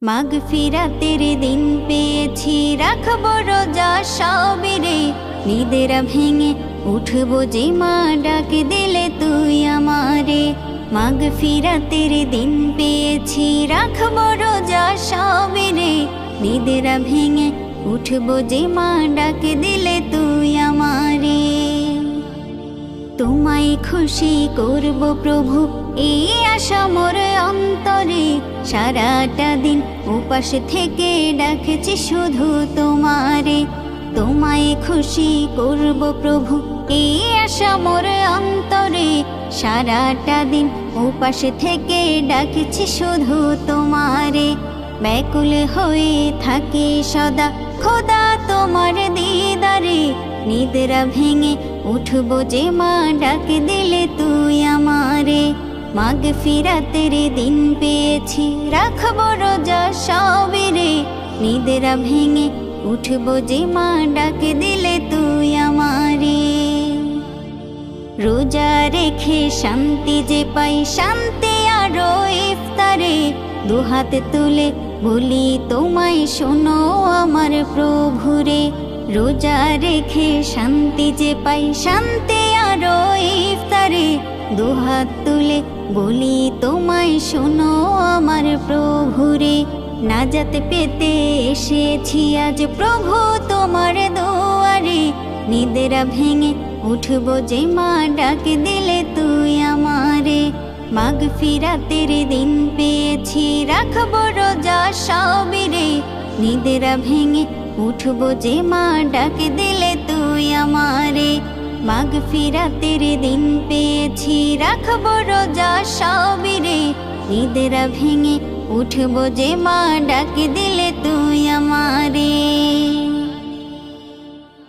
মাগফিরাতের দিন পেয়েছি, রাখবো রোজা সবিরে। নিদেরা ভেঙে উঠবো যে মা ডাক দিলে তুই আমারে। মাগফিরাতের দিন পেয়েছি, রাখবো রোজা সবিরে। নিদেরা ভেঙে উঠবো যে মা ডাক দিলে তুই আমারে। তোমায় খুশি করব প্রভু, এই আশা মোর অন্তরে। সারাটা দিন উপাস থেকে ডাকছি শুধু তোমারে। তোমায় খুশি করব প্রভু, এই আশা মোর অন্তরে। সারাটা দিন উপাস থেকে ডাকছি শুধু তোমারে। ব্যাকুল হয়ে থাকি সদা খোদা তোমার দিদারে। নিদ্রা ভেঙে উঠবো যে মা ডাক দিলে তুই আমারে। মাগফিরাতের দিন পেয়েছি, রাখবো রোজা সবিরে। নিদ্রা ভেঙে উঠবো যে মা ডাক দিলে তুই আমারে। রোজা রেখে শান্তি যে পাই, শান্তি আরো ইফতারে। দুহাত তুলে বলি তোমায় শোনো আমার প্রভুরে। রোজা রেখে শান্তি যে পাই, শান্তি আরো ইফতারে। দুহাত তুলে বলি তোমায় শোনো আমার প্রভুরে। নাজাত পেতে এসেছি আজ প্রভু তোমার দুয়ারে। নিদেরা ভেঙে উঠবো যে মা ডাক দিলে তুই আমারে। মাগফিরাতের দিন পেয়েছি, রাখবো রোজা সবিরে। নিদেরা ভেঙে উঠবো যে মা ডাক দিলে তুই আমারে। মাগফিরাতের দিন পেয়েছি, রাখবো রোজা সবিরে। নিদেরা ভেঙে উঠবো যে মা ডাক দিলে